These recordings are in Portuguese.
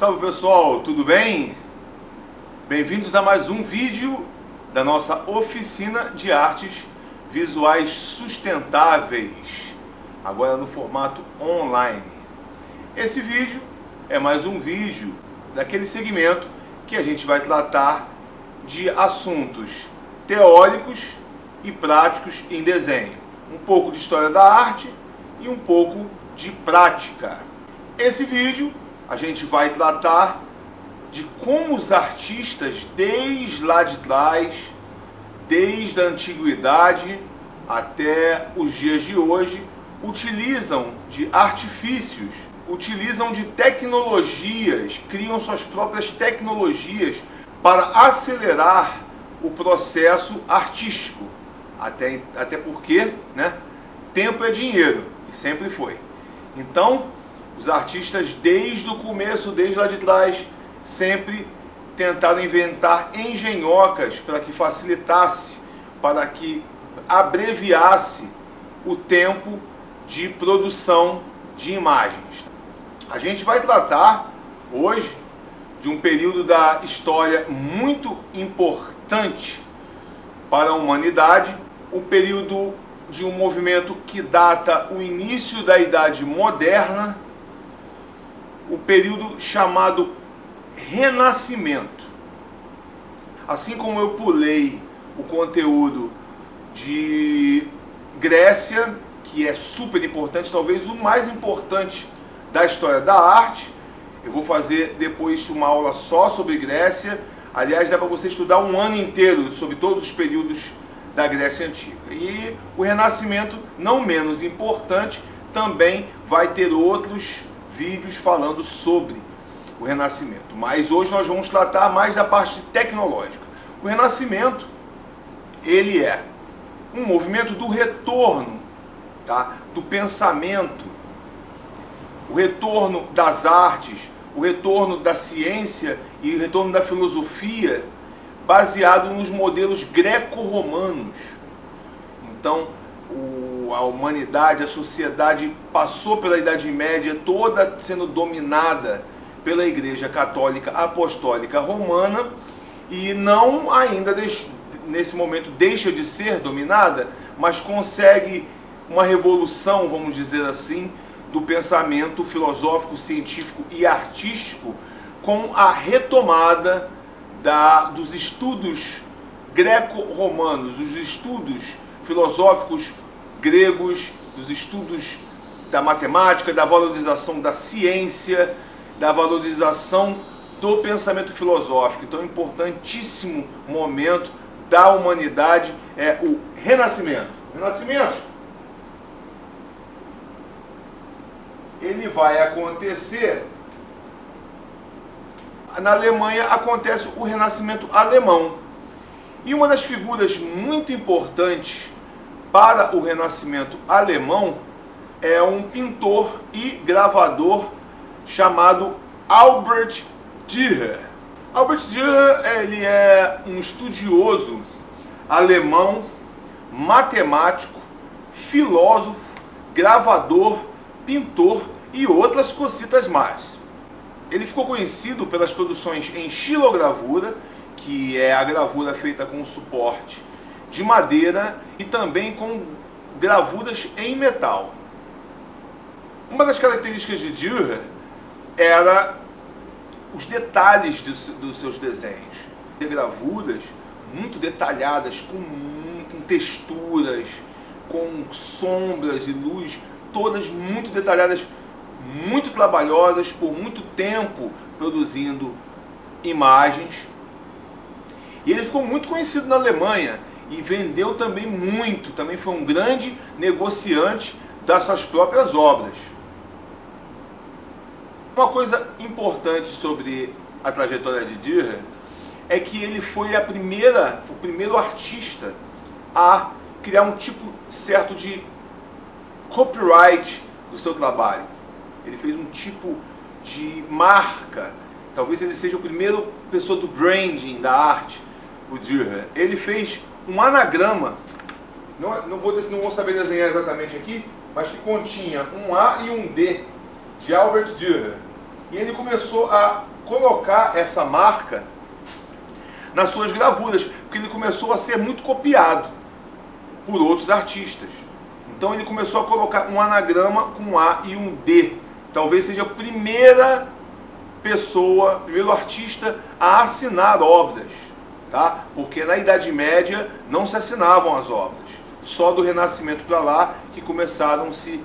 Salve pessoal, tudo bem? Bem-vindos a mais um vídeo da nossa oficina de artes visuais sustentáveis, agora no formato online. Esse vídeo é mais um vídeo daquele segmento que a gente vai tratar de assuntos teóricos e práticos em desenho. Um pouco de história da arte e um pouco de prática. Esse vídeo a gente vai tratar de como os artistas desde lá de trás, desde a antiguidade até os dias de hoje, utilizam de artifícios, utilizam de tecnologias, criam suas próprias tecnologias para acelerar o processo artístico. Até porque, né, tempo é dinheiro, e sempre foi. Então, os artistas desde o começo, desde lá de trás, sempre tentaram inventar engenhocas para que facilitasse, para que abreviasse o tempo de produção de imagens. A gente vai tratar hoje de um período da história muito importante para a humanidade, um período de um movimento que data o início da Idade Moderna, o período chamado Renascimento. Assim como eu pulei o conteúdo de Grécia, que é super importante, talvez o mais importante da história da arte, eu vou fazer depois uma aula só sobre Grécia. Aliás, dá para você estudar um ano inteiro sobre todos os períodos da Grécia Antiga. E o Renascimento, não menos importante, também vai ter outros vídeos falando sobre o Renascimento. Mas hoje nós vamos tratar mais da parte tecnológica. O Renascimento, ele é um movimento do retorno, tá, do pensamento, o retorno das artes, o retorno da ciência e o retorno da filosofia, baseado nos modelos greco-romanos. Então, a humanidade, a sociedade passou pela Idade Média toda sendo dominada pela Igreja Católica Apostólica Romana e não ainda nesse momento deixa de ser dominada, mas consegue uma revolução, vamos dizer assim, do pensamento filosófico, científico e artístico com a retomada dos estudos greco-romanos, dos estudos filosóficos gregos, dos estudos da matemática, da valorização da ciência, da valorização do pensamento filosófico. Então, um importantíssimo momento da humanidade é o Renascimento. O Renascimento, ele vai acontecer. Na Alemanha acontece o Renascimento alemão. E uma das figuras muito importantes para o Renascimento alemão é um pintor e gravador chamado Albert Dürer. Albert Dürer, ele é um estudioso alemão, matemático, filósofo, gravador, pintor e outras cositas mais. Ele ficou conhecido pelas produções em xilogravura, que é a gravura feita com suporte de madeira, e também com gravuras em metal. Uma das características de Dürer era os detalhes dos seus desenhos. Gravuras muito detalhadas, com texturas, com sombras e luz, todas muito detalhadas, muito trabalhosas, por muito tempo produzindo imagens. E ele ficou muito conhecido na Alemanha e vendeu também muito, também foi um grande negociante das suas próprias obras. Uma coisa importante sobre a trajetória de Dürer é que ele foi o primeiro artista a criar um tipo certo de copyright do seu trabalho. Ele fez um tipo de marca. Talvez ele seja o primeiro pessoa do branding da arte, o Dürer. Ele fez um anagrama, não vou saber desenhar exatamente aqui, mas que continha um A e um D de Albert Dürer. E ele começou a colocar essa marca nas suas gravuras, porque ele começou a ser muito copiado por outros artistas. Então ele começou a colocar um anagrama com um A e um D. Talvez seja a primeira pessoa, primeiro artista a assinar obras, tá? Porque na Idade Média não se assinavam as obras. Só do Renascimento para lá que começaram-se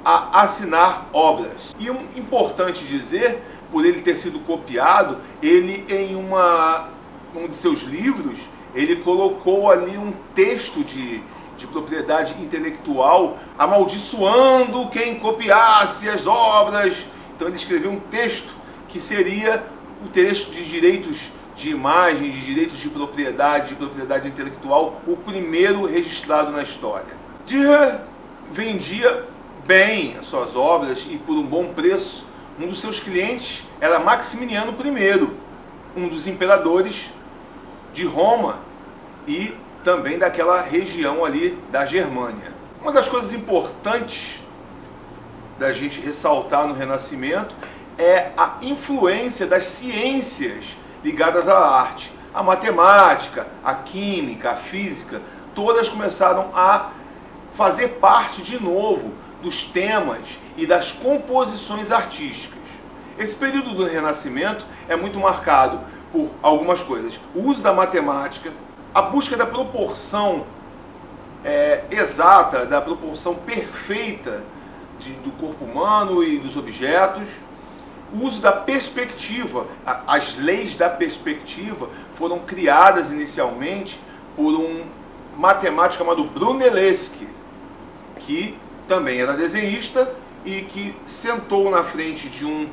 a assinar obras. E importante dizer, por ele ter sido copiado, ele em um de seus livros, ele colocou ali um texto de propriedade intelectual amaldiçoando quem copiasse as obras. Então ele escreveu um texto que seria o texto de direitos de imagem, de direitos de propriedade intelectual, o primeiro registrado na história. Dürer vendia bem as suas obras e por um bom preço. Um dos seus clientes era Maximiliano I, um dos imperadores de Roma e também daquela região ali da Germânia. Uma das coisas importantes da gente ressaltar no Renascimento é a influência das ciências ligadas à arte. A matemática, a química, a física, todas começaram a fazer parte de novo dos temas e das composições artísticas. Esse período do Renascimento é muito marcado por algumas coisas. O uso da matemática, a busca da proporção exata, da proporção perfeita do corpo humano e dos objetos, o uso da perspectiva. As leis da perspectiva foram criadas inicialmente por um matemático chamado Brunelleschi, que também era desenhista e que sentou na frente de um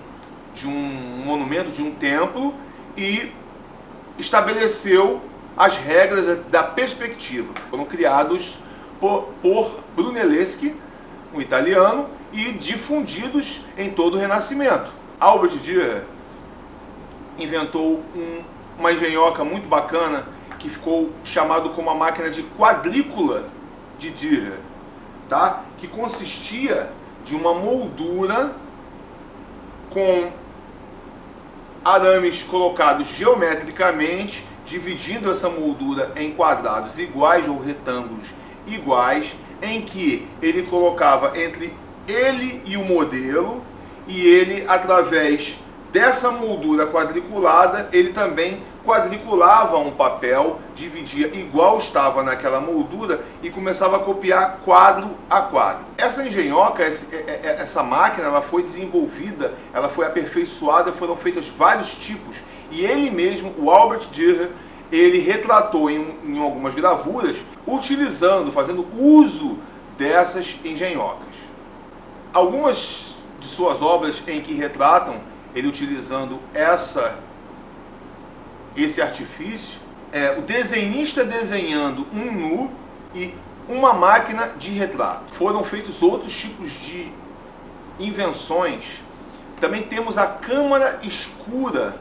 monumento, de um templo, e estabeleceu as regras da perspectiva. Foram criados por Brunelleschi, um italiano, e difundidos em todo o Renascimento. Albert Dürer inventou uma engenhoca muito bacana que ficou chamado como a máquina de quadrícula de Dürer, tá? Que consistia de uma moldura com arames colocados geometricamente, dividindo essa moldura em quadrados iguais ou retângulos iguais, em que ele colocava entre ele e o modelo, e ele, através dessa moldura quadriculada, ele também quadriculava um papel, dividia igual estava naquela moldura e começava a copiar quadro a quadro. Essa engenhoca, essa máquina, ela foi desenvolvida, ela foi aperfeiçoada, foram feitas vários tipos, e ele mesmo, o Albert Dürer, ele retratou em algumas gravuras, fazendo uso dessas engenhocas. Algumas de suas obras em que retratam ele utilizando esse artifício, o desenhista desenhando um nu e uma máquina de retrato. Foram feitos outros tipos de invenções. Também temos a câmara escura,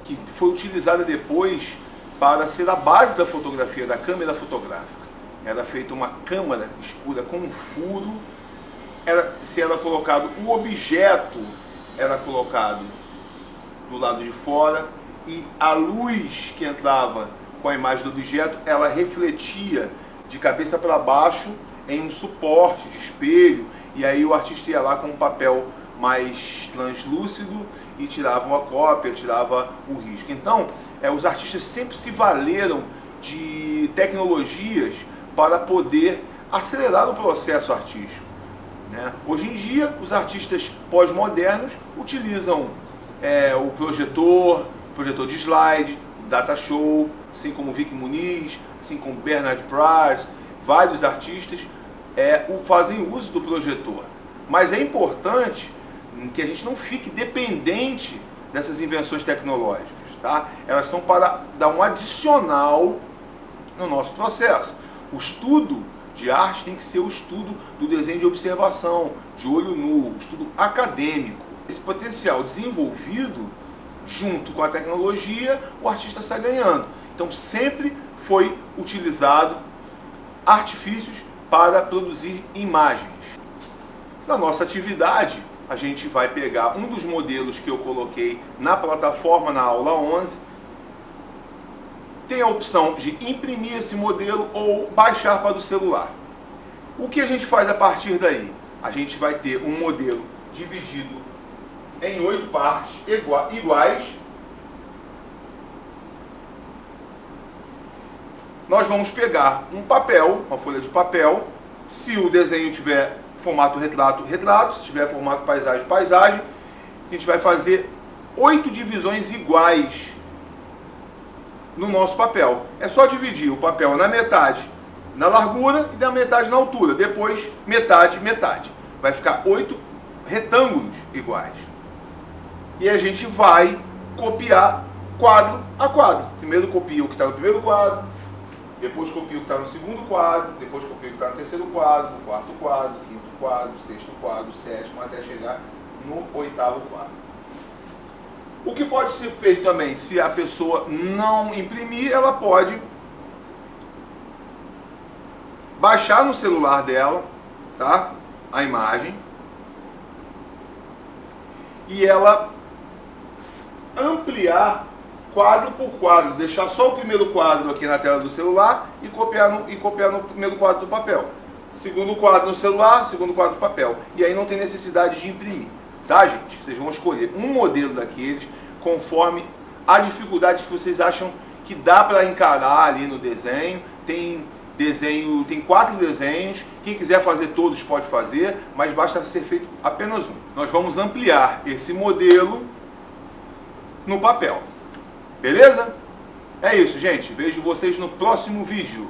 que foi utilizada depois para ser a base da fotografia, da câmera fotográfica. Era feita uma câmara escura com um furo, era colocado o objeto, era colocado do lado de fora, e a luz que entrava com a imagem do objeto, ela refletia de cabeça para baixo em um suporte de espelho, e aí o artista ia lá com um papel mais translúcido e tirava uma cópia, tirava o risco. Então, os artistas sempre se valeram de tecnologias para poder acelerar o processo artístico, né? Hoje em dia, os artistas pós-modernos utilizam o projetor de slide, o data show, assim como Vic Muniz, assim como Bernard Pras, vários artistas fazem uso do projetor. Mas é importante que a gente não fique dependente dessas invenções tecnológicas, tá? Elas são para dar um adicional no nosso processo. O estudo de arte tem que ser o estudo do desenho de observação, de olho nu, o estudo acadêmico. Esse potencial desenvolvido junto com a tecnologia, o artista sai ganhando. Então sempre foi utilizado artifícios para produzir imagens. Na nossa atividade, a gente vai pegar um dos modelos que eu coloquei na plataforma na aula 11. Tem a opção de imprimir esse modelo ou baixar para o celular. O que a gente faz a partir daí? A gente vai ter um modelo dividido em 8 partes iguais. Nós vamos pegar um papel, uma folha de papel. Se o desenho tiver formato retrato, retrato. Se tiver formato paisagem, paisagem. A gente vai fazer 8 divisões iguais no nosso papel. É só dividir o papel na metade na largura e na metade na altura. Depois, metade, metade. Vai ficar 8 retângulos iguais. E a gente vai copiar quadro a quadro. Primeiro copia o que está no primeiro quadro, depois copia o que está no segundo quadro, depois copia o que está no terceiro quadro, no quarto quadro, quinto quadro, sexto quadro, sétimo, até chegar no oitavo quadro. O que pode ser feito também, se a pessoa não imprimir, ela pode baixar no celular dela, tá? A imagem. E ela ampliar quadro por quadro, deixar só o primeiro quadro aqui na tela do celular e copiar no primeiro quadro do papel. Segundo quadro no celular, segundo quadro do papel. E aí não tem necessidade de imprimir, tá, gente? Vocês vão escolher um modelo daqueles conforme a dificuldade que vocês acham que dá para encarar ali no desenho. Tem 4 desenhos. Quem quiser fazer todos pode fazer, mas basta ser feito apenas um. Nós vamos ampliar esse modelo no papel. Beleza? É isso, gente. Vejo vocês no próximo vídeo.